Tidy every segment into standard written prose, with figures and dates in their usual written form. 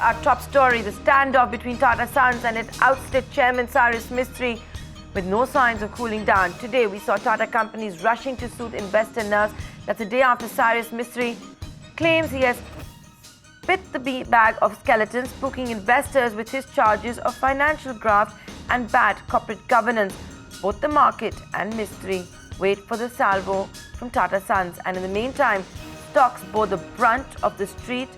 our top story, the standoff between Tata Sons and its ousted chairman Cyrus Mistry, with no signs of cooling down. Today, we saw Tata companies rushing to soothe investor nerves. That's a day after Cyrus Mistry claims he has spit the bag of skeletons, spooking investors with his charges of financial graft and bad corporate governance. Both the market and Mistry wait for the salvo from Tata Sons, and in the meantime, stocks bore the brunt of the street.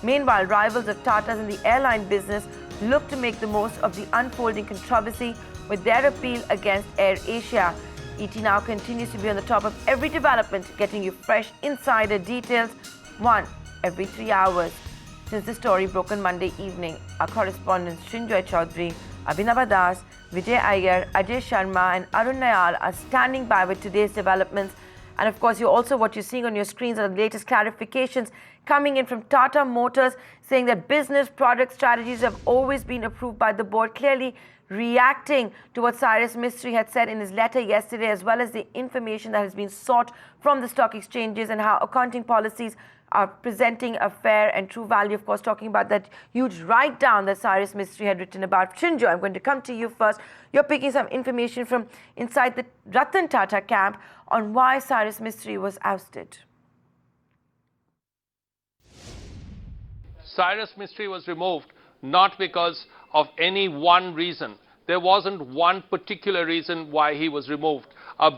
Meanwhile, rivals of Tata's in the airline business look to make the most of the unfolding controversy with their appeal against Air Asia. ET Now continues to be on the top of every development, getting you fresh insider details, one every 3 hours. Since the story broke on Monday evening, our correspondents Srinjoy Chaudhary, Abhinava Das, Vijay Iyer, Ajay Sharma and Arun Nayal are standing by with today's developments. And of course, what you're seeing on your screens are the latest clarifications coming in from Tata Motors, saying that business product strategies have always been approved by the board, clearly reacting to what Cyrus Mistry had said in his letter yesterday, as well as the information that has been sought from the stock exchanges and how accounting policies are presenting a fair and true value. Of course, talking about that huge write-down that Cyrus Mistry had written about. Shinjo, I'm going to come to you first. You're picking some information from inside the Ratan Tata camp on why Cyrus Mistry was ousted. Cyrus Mistry was removed not because of any one reason. There wasn't one particular reason why he was removed.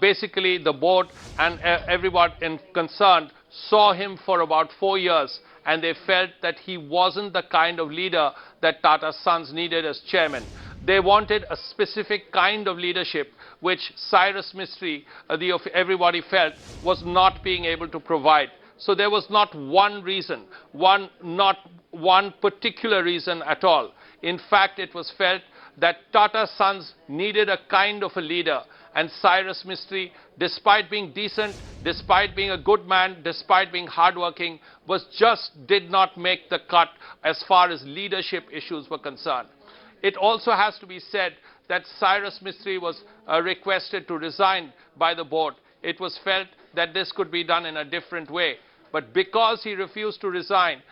Basically, the board and everyone concerned saw him for about 4 years, and they felt that he wasn't the kind of leader that Tata Sons needed as chairman. They wanted a specific kind of leadership which Cyrus Mistry, everybody felt, was not being able to provide. So there was not one reason, not one particular reason at all. In fact, it was felt that Tata Sons needed a kind of a leader, and Cyrus Mistry, despite being decent, despite being a good man, despite being hardworking, did not make the cut as far as leadership issues were concerned. It also has to be said that Cyrus Mistry was requested to resign by the board. It was felt that this could be done in a different way, but because he refused to resign,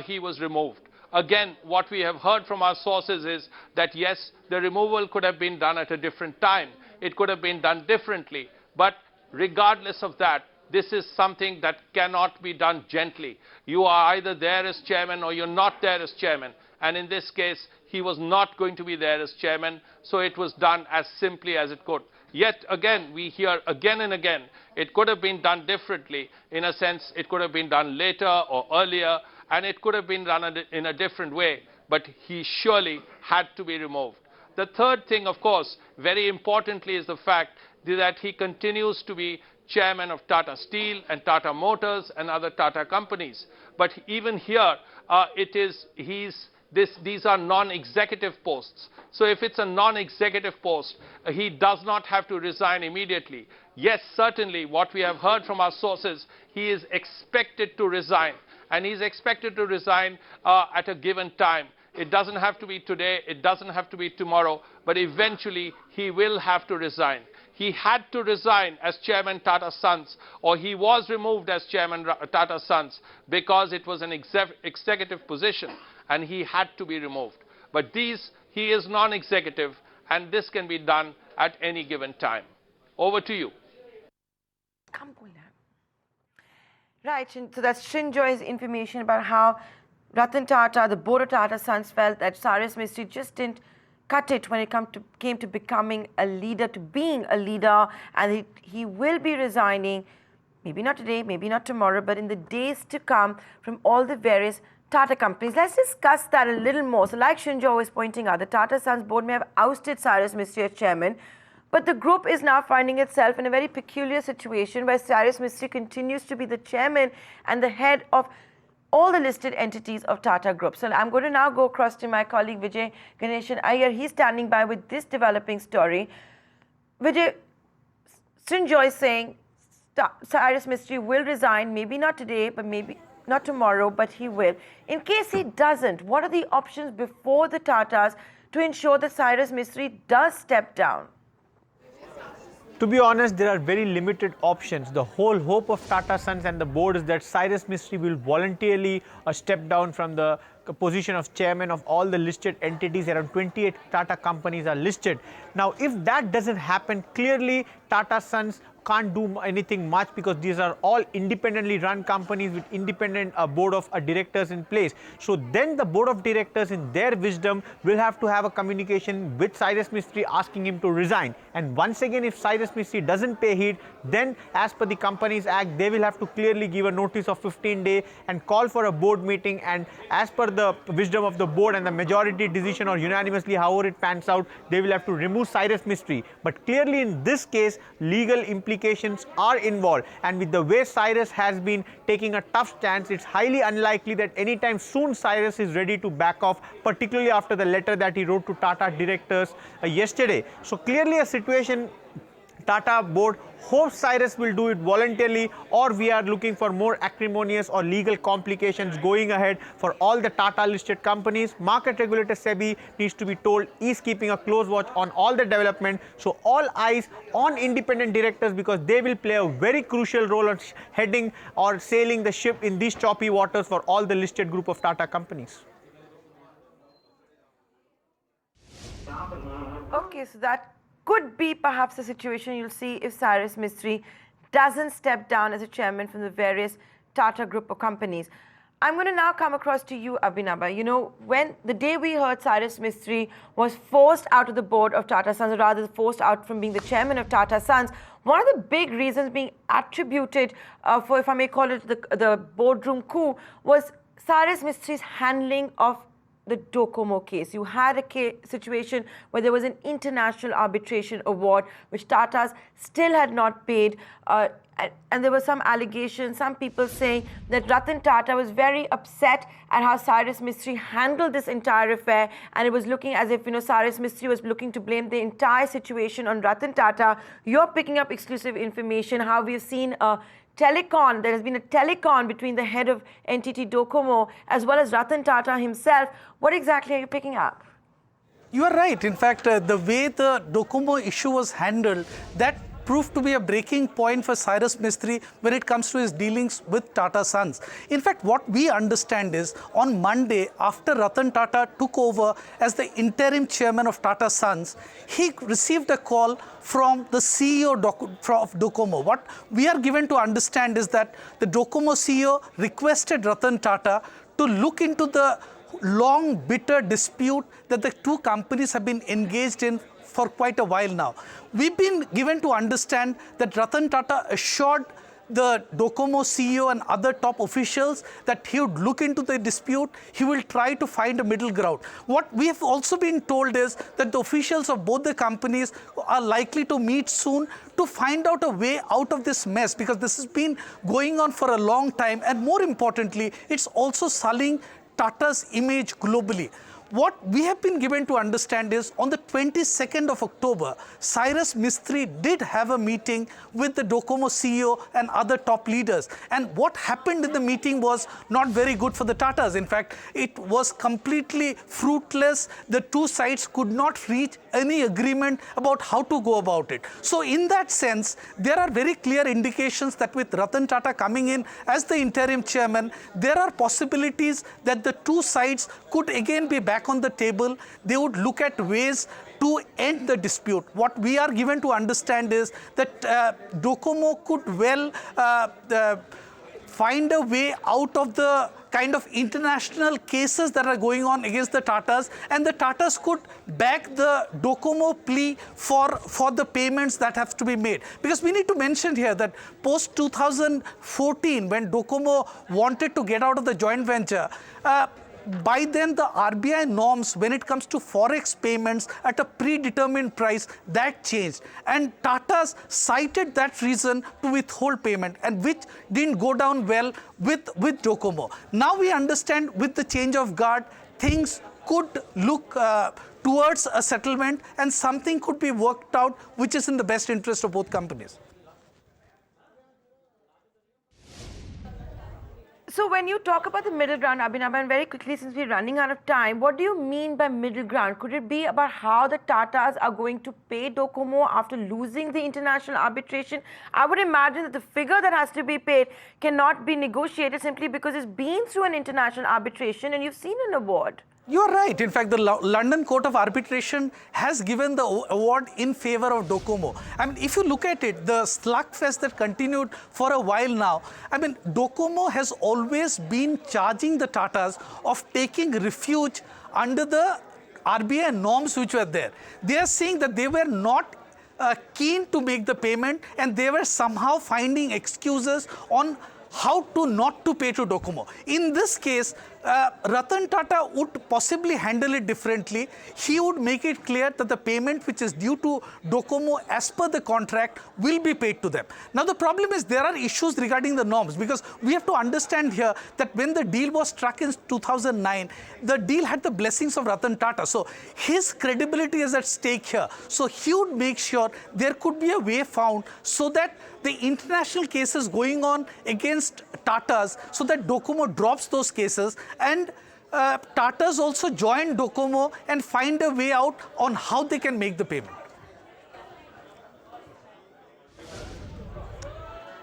he was removed. Again, what we have heard from our sources is that yes, the removal could have been done at a different time. It could have been done differently. But regardless of that, this is something that cannot be done gently. You are either there as chairman or you're not there as chairman. And in this case, he was not going to be there as chairman, so it was done as simply as it could. Yet again, we hear again and again, it could have been done differently. In a sense, it could have been done later or earlier, and it could have been done in a different way, but he surely had to be removed. The third thing, of course, very importantly, is the fact that he continues to be chairman of Tata Steel and Tata Motors and other Tata companies. But even here, these are non-executive posts. So if it's a non-executive post, he does not have to resign immediately. Yes, certainly, what we have heard from our sources, he is expected to resign. And he's expected to resign at a given time. It doesn't have to be today, it doesn't have to be tomorrow, but eventually he will have to resign. He had to resign as chairman Tata Sons, or he was removed as chairman Tata Sons, because it was an executive position and he had to be removed. But he is non-executive, and this can be done at any given time. Over to you. Right, so that's Shinjoy's information about how Ratan Tata, the board of Tata Sons, felt that Cyrus Mistry just didn't cut it when it came to becoming a leader, to being a leader, and he will be resigning, maybe not today, maybe not tomorrow, but in the days to come, from all the various Tata companies. Let's discuss that a little more. So like Shinjoy was pointing out, the Tata Sons board may have ousted Cyrus Mistry as chairman, but the group is now finding itself in a very peculiar situation where Cyrus Mistry continues to be the chairman and the head of all the listed entities of Tata Group. So I'm going to now go across to my colleague Vijay Ganeshan Iyer. He's standing by with this developing story. Vijay, Srinjoy is saying Cyrus Mistry will resign, maybe not today, but maybe not tomorrow, but he will. In case he doesn't, what are the options before the Tatas to ensure that Cyrus Mistry does step down? To be honest, there are very limited options. The whole hope of Tata Sons and the board is that Cyrus Mistry will voluntarily step down from the position of chairman of all the listed entities. Around 28 Tata companies are listed. Now, if that doesn't happen, clearly Tata Sons can't do anything much, because these are all independently run companies with independent board of directors in place. So then the board of directors, in their wisdom, will have to have a communication with Cyrus Mistry asking him to resign. And once again, if Cyrus Mistry doesn't pay heed, then as per the Companies Act, they will have to clearly give a notice of 15 days and call for a board meeting, and as per the wisdom of the board and the majority decision or unanimously, however it pans out, they will have to remove Cyrus Mistry. But clearly in this case, legal implications are involved, and with the way Cyrus has been taking a tough stance, it's highly unlikely that anytime soon Cyrus is ready to back off, particularly after the letter that he wrote to Tata directors yesterday. So clearly a situation Tata board hopes Cyrus will do it voluntarily, or we are looking for more acrimonious or legal complications going ahead for all the Tata listed companies. Market regulator SEBI needs to be told is keeping a close watch on all the development. So all eyes on independent directors, because they will play a very crucial role on heading or sailing the ship in these choppy waters for all the listed group of Tata companies. Okay, so that could be perhaps the situation you'll see if Cyrus Mistry doesn't step down as a chairman from the various Tata group of companies. I'm going to now come across to you, Abhinaba. You know, when the day we heard Cyrus Mistry was forced out of the board of Tata Sons, or rather forced out from being the chairman of Tata Sons, one of the big reasons being attributed for, if I may call it, the boardroom coup, was Cyrus Mistry's handling of the Docomo case. You had a situation where there was an international arbitration award which Tatas still had not paid, and there were some allegations, some people saying that Ratan Tata was very upset at how Cyrus Mistry handled this entire affair, and it was looking as if, you know, Cyrus Mistry was looking to blame the entire situation on Ratan Tata. You're picking up exclusive information how we've seen a telecon, there has been a telecon between the head of NTT Docomo as well as Ratan Tata himself. What exactly are you picking up? You are right. In fact, the way the Docomo issue was handled, that proved to be a breaking point for Cyrus Mistry when it comes to his dealings with Tata Sons. In fact, what we understand is on Monday, after Ratan Tata took over as the interim chairman of Tata Sons, he received a call from the CEO of Docomo. What we are given to understand is that the Docomo CEO requested Ratan Tata to look into the long, bitter dispute that the two companies have been engaged in for quite a while now. We've been given to understand that Ratan Tata assured the Docomo CEO and other top officials that he would look into the dispute, he will try to find a middle ground. What we have also been told is that the officials of both the companies are likely to meet soon to find out a way out of this mess, because this has been going on for a long time, and more importantly, it's also sullying Tata's image globally. What we have been given to understand is on the 22nd of October, Cyrus Mistry did have a meeting with the Docomo CEO and other top leaders. And what happened in the meeting was not very good for the Tatas. In fact, it was completely fruitless. The two sides could not reach any agreement about how to go about it. So in that sense, there are very clear indications that with Ratan Tata coming in as the interim chairman, there are possibilities that the two sides could again be back on the table. They would look at ways to end the dispute. What we are given to understand is that Docomo could well find a way out of the kind of international cases that are going on against the Tatas, and the Tatas could back the Docomo plea for the payments that have to be made. Because we need to mention here that post 2014, when Docomo wanted to get out of the joint venture, by then the RBI norms when it comes to forex payments at a predetermined price, that changed, and Tatas cited that reason to withhold payment, and which didn't go down well with Docomo. Now we understand with the change of guard, things could look towards a settlement, and something could be worked out which is in the best interest of both companies. So when you talk about the middle ground, Abhinav, and very quickly since we're running out of time, what do you mean by middle ground? Could it be about how the Tatas are going to pay Docomo after losing the international arbitration? I would imagine that the figure that has to be paid cannot be negotiated simply because it's been through an international arbitration and you've seen an award. You're right. In fact, the London Court of Arbitration has given the award in favor of Docomo. I mean, if you look at it, the slugfest that continued for a while now, I mean, Docomo has always been charging the Tatas of taking refuge under the RBI norms which were there. They are saying that they were not keen to make the payment and they were somehow finding excuses on how to not to pay to Docomo. In this case, Ratan Tata would possibly handle it differently. He would make it clear that the payment which is due to Docomo as per the contract will be paid to them. Now the problem is there are issues regarding the norms, because we have to understand here that when the deal was struck in 2009, the deal had the blessings of Ratan Tata. So his credibility is at stake here. So he would make sure there could be a way found so that the international cases going on against Tatas, so that Docomo drops those cases, and Tatas also join Docomo and find a way out on how they can make the payment.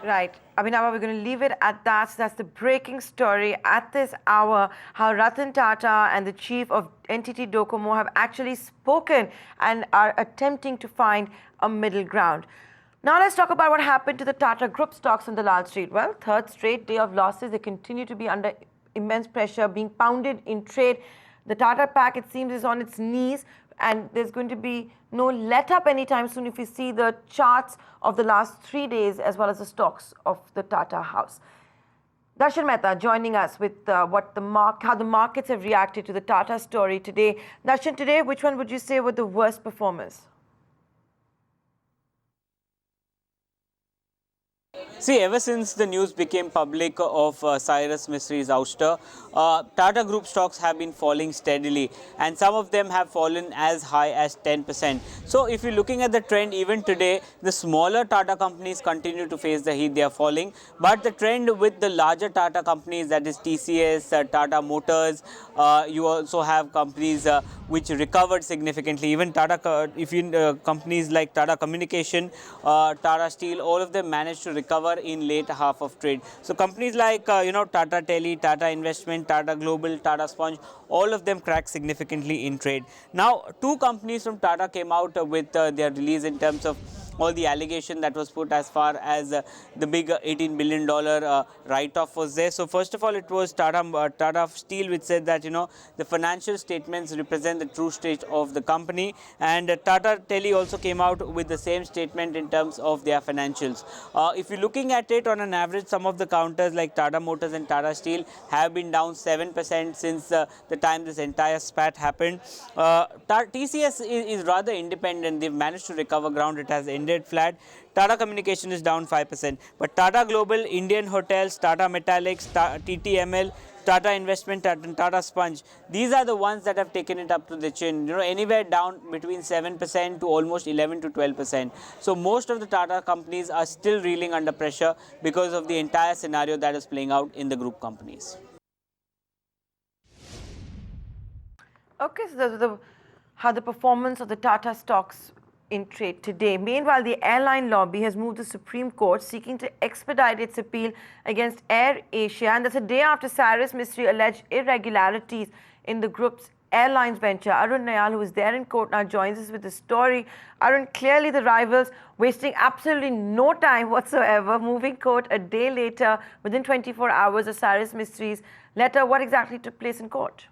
Right. Abhinava, we're going to leave it at that. So that's the breaking story at this hour, how Ratan Tata and the chief of entity Docomo have actually spoken and are attempting to find a middle ground. Now let's talk about what happened to the Tata Group stocks on the Lal Street. Well, third straight day of losses. They continue to be under immense pressure, being pounded in trade. The Tata pack, it seems, is on its knees, and there's going to be no let up anytime soon if you see the charts of the last 3 days as well as the stocks of the Tata house. Darshan Mehta joining us with how the markets have reacted to the Tata story today. Darshan, today, which one would you say were the worst performers? See, ever since the news became public of Cyrus Mistry's ouster, Tata Group stocks have been falling steadily, and some of them have fallen as high as 10%. So if you're looking at the trend even today, the smaller Tata companies continue to face the heat, they are falling. But the trend with the larger Tata companies, that is TCS, Tata Motors, you also have companies which recovered significantly. Even Tata, companies like Tata Communication, Tata Steel, all of them managed to recover in late half of trade. So companies like Tata Tele, Tata Investment, Tata Global, Tata Sponge, all of them cracked significantly in trade. Now, two companies from Tata came out with their release in terms of all the allegation that was put as far as the big $18 billion write-off was there. So first of all, it was Tata Steel which said that, the financial statements represent the true state of the company, and Tata Tele also came out with the same statement in terms of their financials. If you're looking at it on an average, some of the counters like Tata Motors and Tata Steel have been down 7% since the time this entire spat happened. TCS is rather independent. They've managed to recover ground. It has ended flat. Tata Communication is down 5%. But Tata Global, Indian Hotels, Tata Metallics, TTML, Tata Investment, and Tata Sponge, these are the ones that have taken it up to the chin. Anywhere down between 7% to almost 11 to 12%. So most of the Tata companies are still reeling under pressure because of the entire scenario that is playing out in the group companies. Okay, so those are how the performance of the Tata stocks in trade today. Meanwhile, the airline lobby has moved the Supreme Court seeking to expedite its appeal against Air Asia, and that's a day after Cyrus Mistry alleged irregularities in the group's airlines venture. Arun Nayal, who is there in court now, joins us with the story. Arun, clearly the rivals wasting absolutely no time whatsoever, moving court a day later within 24 hours of Cyrus Mistry's letter. What exactly took place in court?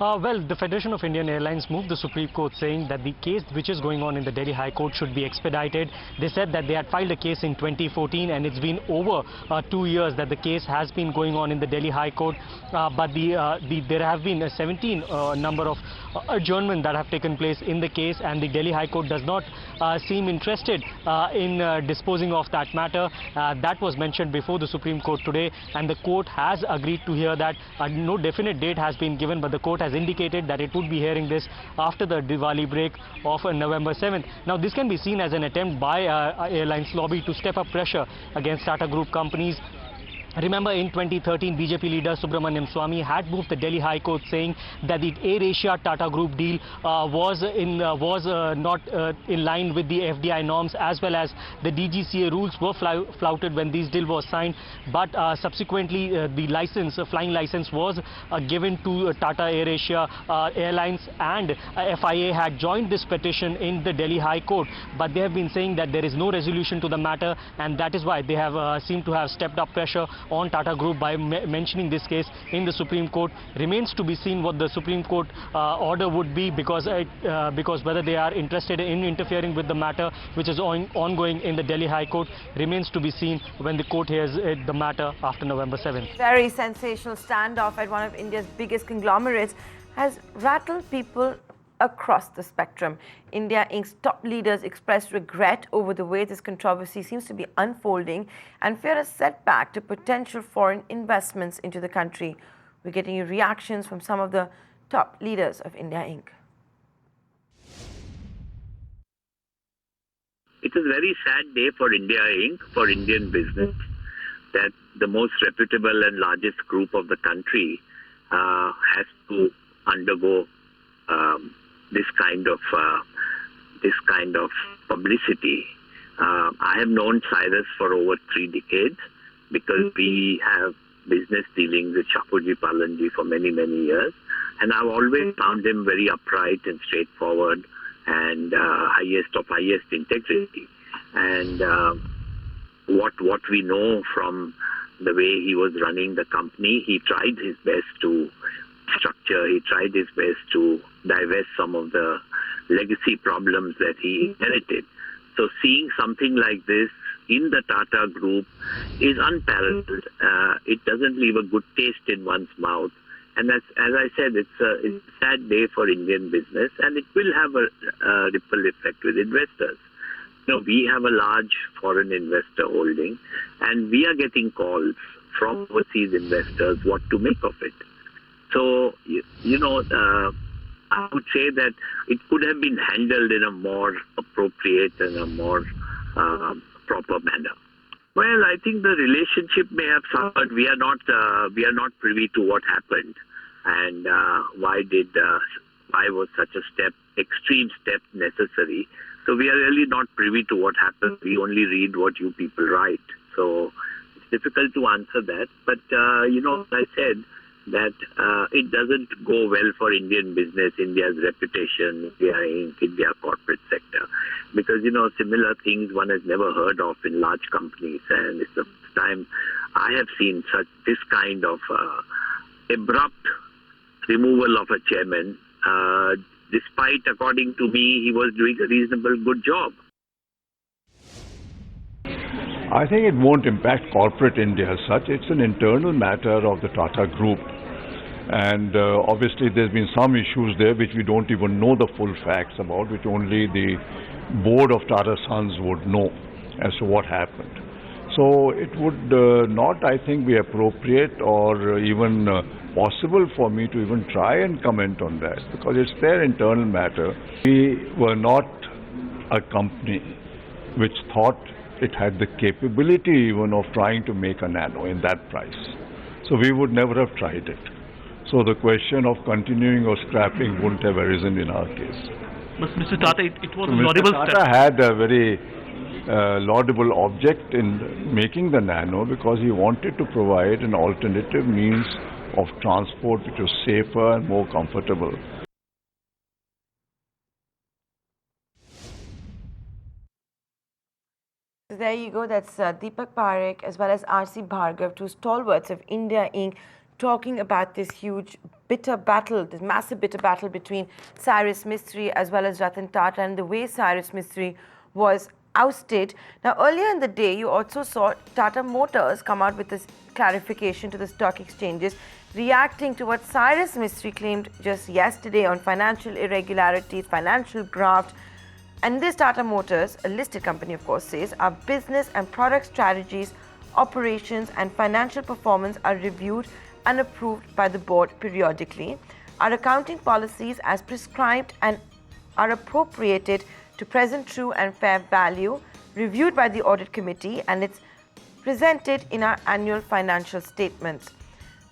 Well, the Federation of Indian Airlines moved the Supreme Court saying that the case which is going on in the Delhi High Court should be expedited. They said that they had filed a case in 2014 and it's been over 2 years that the case has been going on in the Delhi High Court. But there have been a 17 number of adjournments that have taken place in the case, and the Delhi High Court does not seem interested in disposing of that matter. That was mentioned before the Supreme Court today, and the court has agreed to hear that. No definite date has been given, but the court has indicated that it would be hearing this after the Diwali break of November 7th. Now, this can be seen as an attempt by airlines lobby to step up pressure against Tata Group companies. Remember, in 2013, BJP leader Subramaniam Swamy had moved the Delhi High Court saying that the AirAsia Tata Group deal was not in line with the FDI norms, as well as the DGCA rules were flouted when these deal was signed. But subsequently, the flying license was given to Tata AirAsia Airlines, and FIA had joined this petition in the Delhi High Court. But they have been saying that there is no resolution to the matter, and that is why they have seemed to have stepped up pressure on Tata Group by mentioning this case in the Supreme Court. Remains to be seen what the Supreme Court order would be, because whether they are interested in interfering with the matter which is ongoing in the Delhi High Court remains to be seen when the court hears the matter after November 7th. Very sensational standoff at one of India's biggest conglomerates has rattled people across the spectrum. India Inc.'s top leaders expressed regret over the way this controversy seems to be unfolding and fear a setback to potential foreign investments into the country. We're getting your reactions from some of the top leaders of India Inc. It is a very sad day for India Inc., for Indian business, that the most reputable and largest group of the country has to undergo this kind of publicity. I have known Cyrus for over 3 decades because we have business dealings with Shapoorji Pallonji for many, many years, and I've always found him very upright and straightforward and highest integrity. And what we know from the way he was running the company, he tried his best to structure, he tried his best to divest some of the legacy problems that he inherited. So seeing something like this in the Tata Group is unparalleled. It doesn't leave a good taste in one's mouth. And as I said, it's a sad day for Indian business, and it will have a ripple effect with investors. You know, we have a large foreign investor holding, and we are getting calls from overseas investors what to make of it. So, I would say that it could have been handled in a more appropriate and a more proper manner. Well, I think the relationship may have suffered. We are not privy to what happened, and why was such a extreme step necessary. So we are really not privy to what happened. We only read what you people write. So it's difficult to answer that. But as I said, that it doesn't go well for Indian business, India's reputation, India corporate sector. Because, similar things one has never heard of in large companies. And it's the first time I have seen this kind of abrupt removal of a chairman, despite, according to me, he was doing a reasonable good job. I think it won't impact corporate India as such. It's an internal matter of the Tata Group. And obviously there's been some issues there which we don't even know the full facts about, which only the board of Tata Sons would know as to what happened. So it would not, I think, be appropriate or even possible for me to even try and comment on that, because it's their internal matter. We were not a company which thought it had the capability even of trying to make a nano in that price. So we would never have tried it. So the question of continuing or scrapping wouldn't have arisen in our case. But Mr. Tata, it was so a laudable Mr. step. Tata had a very laudable object in making the nano, because he wanted to provide an alternative means of transport which was safer and more comfortable. There you go. That's Deepak Parekh as well as R.C. Bhargav, two stalwarts of India Inc., talking about this huge bitter battle, this massive bitter battle between Cyrus Mistry as well as Ratan Tata, and the way Cyrus Mistry was ousted. Now, earlier in the day, you also saw Tata Motors come out with this clarification to the stock exchanges, reacting to what Cyrus Mistry claimed just yesterday on financial irregularities, financial graft. And this Tata Motors, a listed company of course, says our business and product strategies, operations and financial performance are reviewed and approved by the board periodically. Our accounting policies as prescribed and are appropriated to present true and fair value, reviewed by the audit committee, and its presented in our annual financial statements.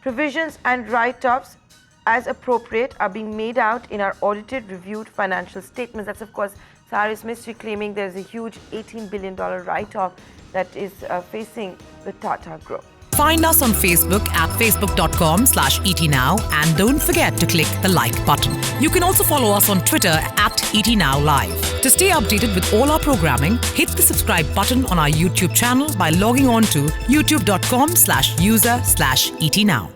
Provisions and write-offs as appropriate are being made out in our audited, reviewed financial statements. That's of course Cyrus Mistry claiming there's a huge $18 billion write-off that is facing the Tata Group. Find us on Facebook at facebook.com/ETNow and don't forget to click the like button. You can also follow us on Twitter at ETNowLive. To stay updated with all our programming, hit the subscribe button on our YouTube channel by logging on to youtube.com/user/ETNow.